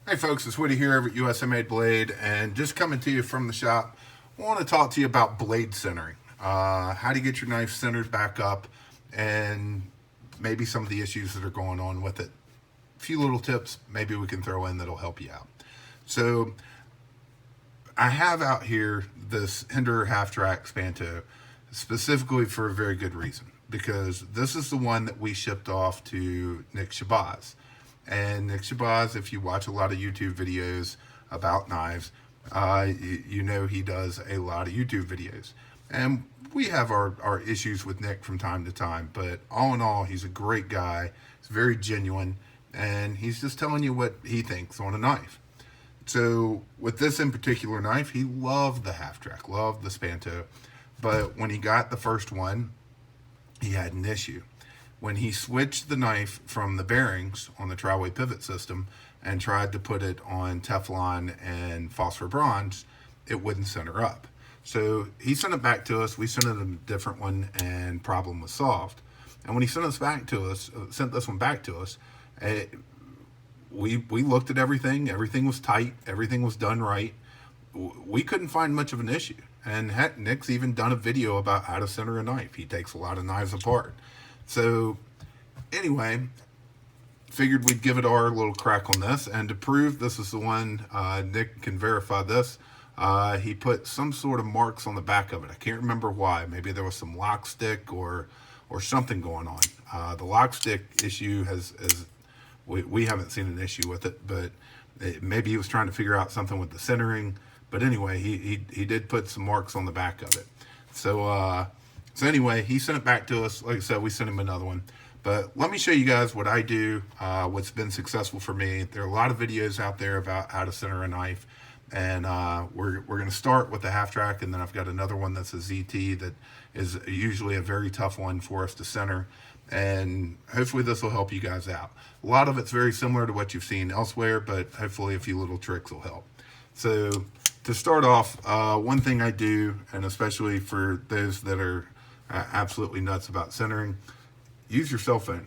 Hey folks, it's Woody here over at USA Made Blade, and just coming to you from the shop. I want to talk to you about blade centering, how to get your knife centered back up, and maybe some of the issues that are going on with it. A few little tips maybe we can throw in that'll help you out. So I have out here this Hinderer half track Spanto specifically for a very good reason, because this is the one that we shipped off to Nick Shabazz. And Nick Shabazz, if you watch a lot of YouTube videos about knives, you know he does a lot of YouTube videos. And we have our issues with Nick from time to time, but all in all, he's a great guy. He's very genuine, and he's just telling you what he thinks on a knife. So with this in particular knife, he loved the half track, loved the Spanto, but when he got the first one, he had an issue. When he switched the knife from the bearings on the Triway pivot system and tried to put it on Teflon and phosphor bronze, it wouldn't center up. So he sent it back to us. We sent him a different one, and problem was solved. And when he sent sent this one back to us, it, we looked at everything. Everything was tight. Everything was done right. We couldn't find much of an issue. And heck, Nick's even done a video about how to center a knife. He takes a lot of knives apart. So anyway, figured we'd give it our little crack on this. And to prove this is the one, Nick can verify this. He put some sort of marks on the back of it. I can't remember why. Maybe there was some lock stick or something going on. The lock stick issue has we haven't seen an issue with it, but maybe he was trying to figure out something with the centering. But anyway, he did put some marks on the back of it. So anyway, he sent it back to us. Like I said, we sent him another one. But let me show you guys what I do, what's been successful for me. There are a lot of videos out there about how to center a knife. And we're going to start with the half track, and then I've got another one that's a ZT that is usually a very tough one for us to center. And hopefully this will help you guys out. A lot of it's very similar to what you've seen elsewhere, but hopefully a few little tricks will help. So to start off, one thing I do, and especially for those that are absolutely nuts about centering, use your cell phone.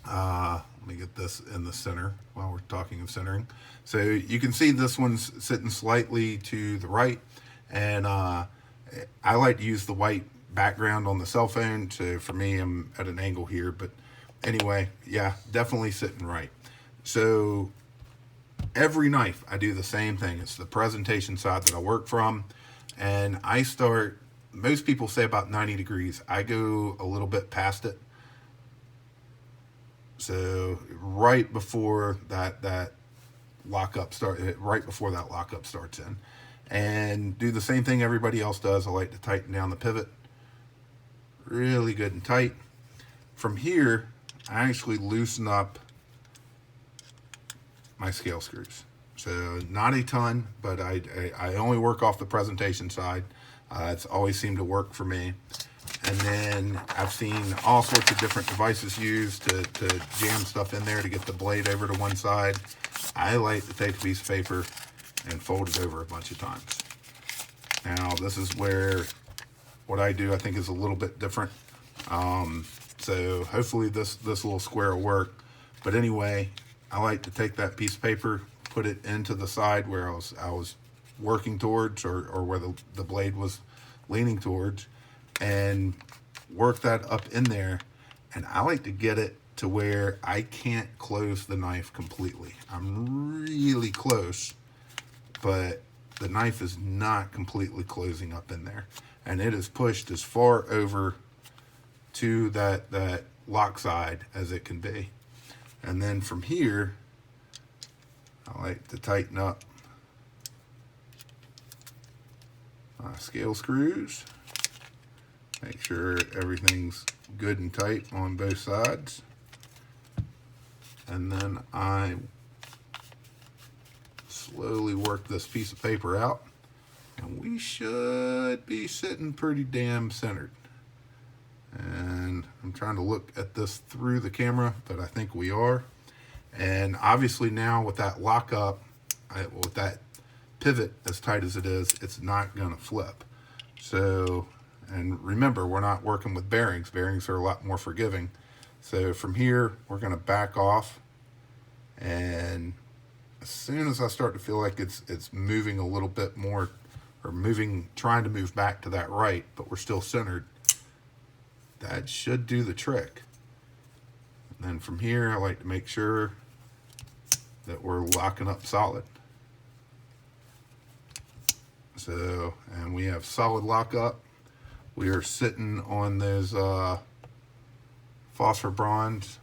Let me get this in the center while we're talking of centering. So you can see this one's sitting slightly to the right, and I like to use the white background on the cell phone. So for me, I'm at an angle here, but anyway, yeah, definitely sitting right. So every knife, I do the same thing. It's the presentation side that I work from, and I start, most people say about 90 degrees. I go a little bit past it. So right before that lockup starts in, and do the same thing everybody else does. I like to tighten down the pivot really good and tight. From here, I actually loosen up my scale screws. So not a ton, but I only work off the presentation side. It's always seemed to work for me. And then I've seen all sorts of different devices used to jam stuff in there to get the blade over to one side. I like to take a piece of paper and fold it over a bunch of times. Now, this is where what I do I think is a little bit different. So hopefully this little square will work. But anyway, I like to take that piece of paper, put it into the side where I was working towards, or where the blade was leaning towards, and work that up in there. And I like to get it to where I can't close the knife completely. I'm really close, but the knife is not completely closing up in there. And it is pushed as far over to that lock side as it can be. And then from here, I like to tighten up my scale screws. Make sure everything's good and tight on both sides. And then I slowly work this piece of paper out, and we should be sitting pretty damn centered. And I'm trying to look at this through the camera, but I think we are. And obviously now with that lockup, with that pivot as tight as it is, it's not going to flip. So, and remember, we're not working with bearings. Bearings are a lot more forgiving. So from here, we're going to back off and as soon as I start to feel like it's moving a little bit more, or moving, trying to move back to that right, but we're still centered, that should do the trick. And then from here, I like to make sure that we're locking up solid. So, and we have solid lockup. We are sitting on those phosphor bronze.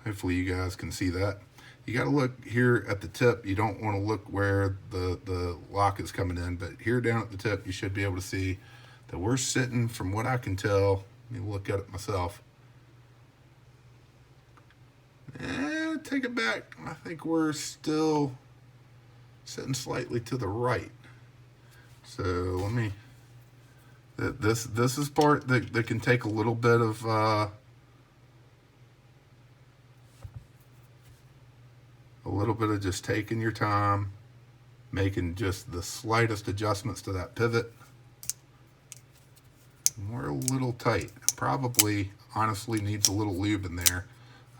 Hopefully you guys can see that. You got to look here at the tip. You don't want to look where the lock is coming in, but here down at the tip, you should be able to see that we're sitting, from what I can tell, let me look at it myself. And take it back. I think we're still sitting slightly to the right. So let me, this is part that can take a little bit of just taking your time, making just the slightest adjustments to that pivot. We're a little tight. Probably, honestly, needs a little lube in there,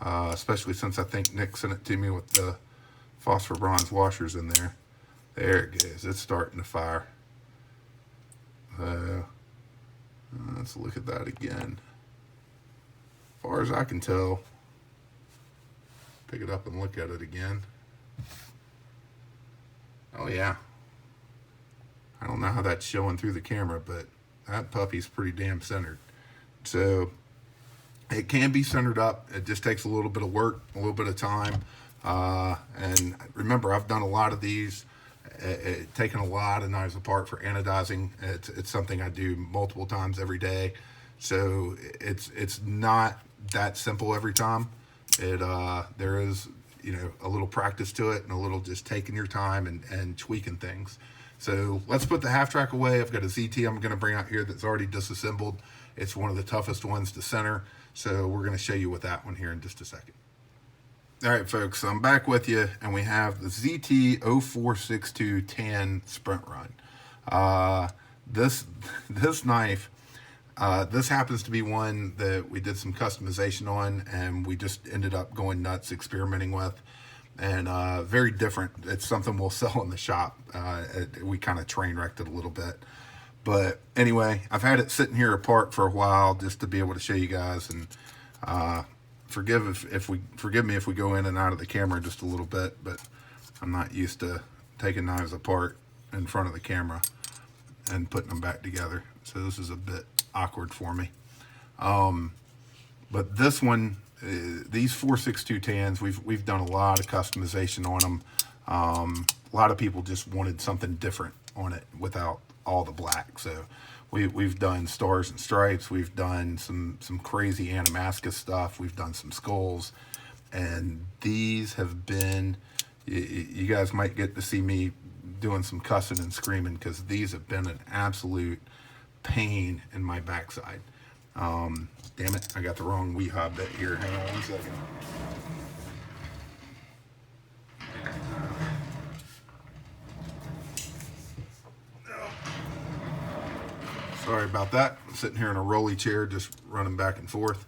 especially since I think Nick sent it to me with the phosphor bronze washers in there. There it goes. It's starting to fire. Let's look at that again. As far as I can tell, pick it up and look at it again. Oh yeah. I don't know how that's showing through the camera, but that puppy's pretty damn centered. So it can be centered up. It just takes a little bit of work, a little bit of time. And remember, I've done a lot of these, taken a lot of knives apart for anodizing. It's something I do multiple times every day. So it's not that simple every time. There is, a little practice to it, and a little just taking your time and tweaking things. So let's put the half track away. I've got a ZT I'm going to bring out here that's already disassembled. It's one of the toughest ones to center. So we're going to show you with that one here in just a second. All right, folks, so I'm back with you, and we have the ZT-0462 Tan Sprint Run. This knife, this happens to be one that we did some customization on, and we just ended up going nuts experimenting with. And very different. It's something we'll sell in the shop. We kind of train wrecked it a little bit. But anyway, I've had it sitting here apart for a while just to be able to show you guys. And forgive me if we go in and out of the camera just a little bit, but I'm not used to taking knives apart in front of the camera and putting them back together. So this is a bit awkward for me. But this one, these 462 Tans, we've done a lot of customization on them. A lot of people just wanted something different on it without all the black. So we've done stars and stripes. We've done some crazy Animascus stuff. We've done some skulls, and these have been, you guys might get to see me doing some cussing and screaming, because these have been an absolute pain in my backside. Damn it, I got the wrong WeHob bit here. Hang on 1 second. Sorry about that. I'm sitting here in a rolly chair, just running back and forth.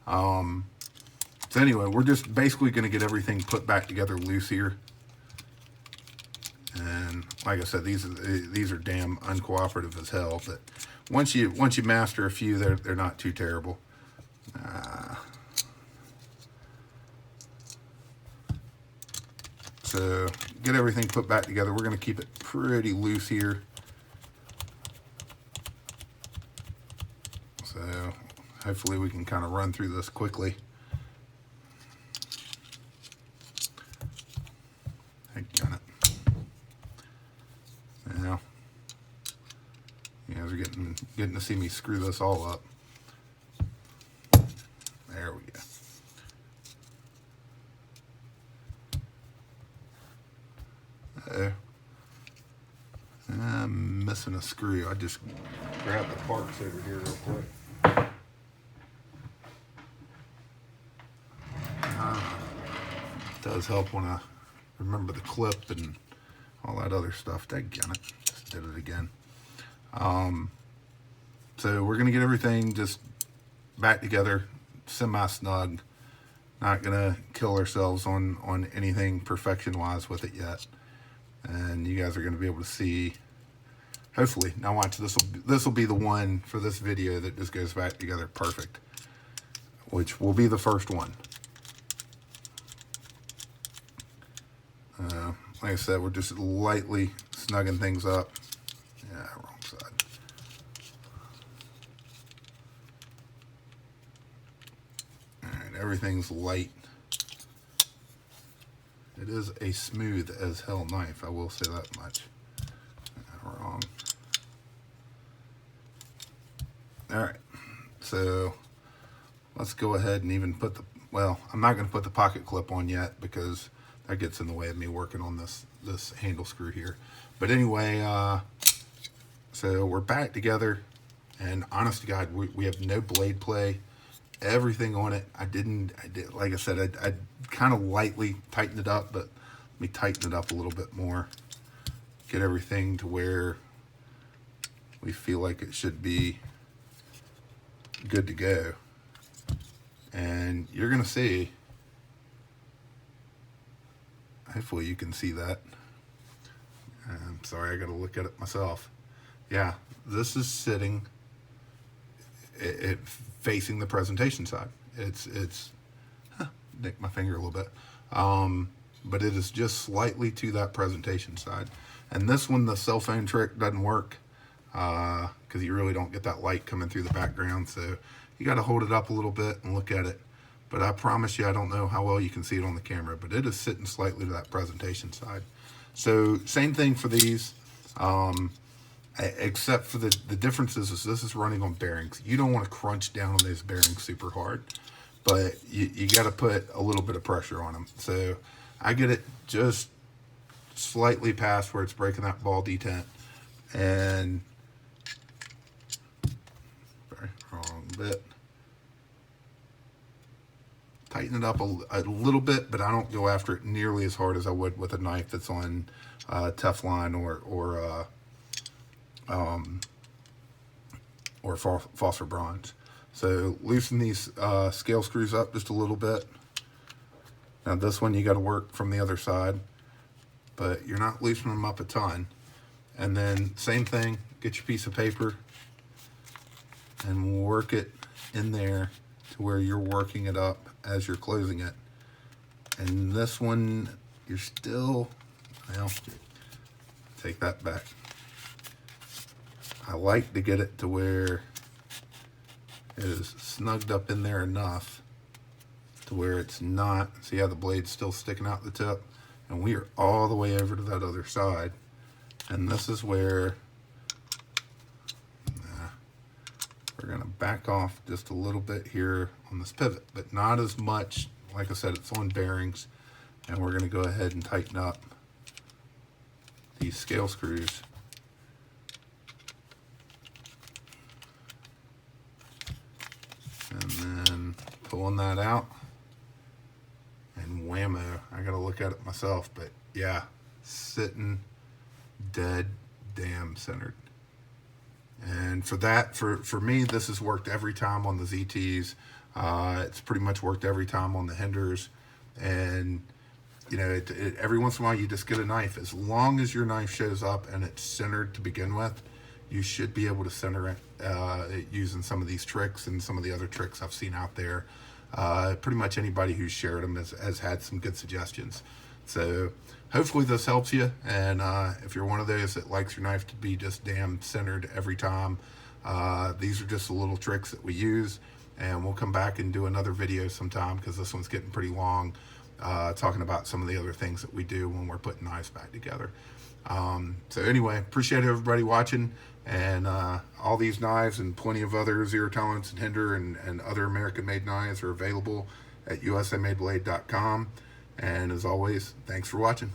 So anyway, we're just basically going to get everything put back together loose here. And like I said, these are damn uncooperative as hell. But once you master a few, they're not too terrible. So get everything put back together. We're going to keep it pretty loose here. So hopefully we can kind of run through this quickly. Got it. Now, you guys are getting to see me screw this all up. There we go. I'm missing a screw. I just grabbed the parts over here real quick. Does help when I remember the clip and all that other stuff. Daggone it. Just did it again. So we're going to get everything just back together, semi-snug, Not gonna kill ourselves on anything perfection wise with it yet. And you guys are gonna be able to see, hopefully. Now watch, this will be the one for this video that just goes back together perfect, which will be the first one. Like I said, we're just lightly snugging things up. Yeah, wrong side. All right, everything's light. It is a smooth as hell knife, I will say that much. Wrong. All right, so let's go ahead and even put the, well, I'm not going to put the pocket clip on yet because that gets in the way of me working on this handle screw here. But anyway, so we're back together, and honest to God, we have no blade play. Everything on it, I did, like I said, I kind of lightly tightened it up, but let me tighten it up a little bit more. Get everything to where we feel like it should be good to go. And you're gonna see, hopefully you can see that. I'm sorry, I gotta look at it myself. Yeah, this is sitting it facing the presentation side. It's nick my finger a little bit, but it is just slightly to that presentation side. And this one, the cell phone trick doesn't work because you really don't get that light coming through the background, so you got to hold it up a little bit and look at it. But I promise you, I don't know how well you can see it on the camera, but it is sitting slightly to that presentation side. So same thing for these, except for the differences is this is running on bearings. You don't want to crunch down on those bearings super hard, but you got to put a little bit of pressure on them. So I get it just slightly past where it's breaking that ball detent, and sorry, wrong bit. Tighten it up a little bit, but I don't go after it nearly as hard as I would with a knife that's on Teflon or phosphor bronze. So loosen these scale screws up just a little bit. Now this one you got to work from the other side, but you're not loosening them up a ton. And then same thing, get your piece of paper and work it in there to where you're working it up as you're closing it. And this one, you're still, well, take that back. I like to get it to where it is snugged up in there enough to where it's not, see how the blade's still sticking out the tip? And we are all the way over to that other side. And this is where we're gonna back off just a little bit here on this pivot, but not as much. Like I said, it's on bearings, and we're gonna go ahead and tighten up these scale screws. And then pulling that out, and whammo, I gotta look at it myself, but yeah, sitting dead damn centered. And for that, for me, this has worked every time on the ZTs. It's pretty much worked every time on the Hinders. And, you know, every once in a while you just get a knife. As long as your knife shows up and it's centered to begin with, you should be able to center it using some of these tricks and some of the other tricks I've seen out there. Pretty much anybody who's shared them has had some good suggestions. So hopefully this helps you, and if you're one of those that likes your knife to be just damn centered every time, these are just the little tricks that we use, and we'll come back and do another video sometime because this one's getting pretty long, talking about some of the other things that we do when we're putting knives back together. So anyway, appreciate everybody watching, and all these knives and plenty of other zero tolerance and Hinder and other American made knives are availamadeblade.com. And as always, thanks for watching.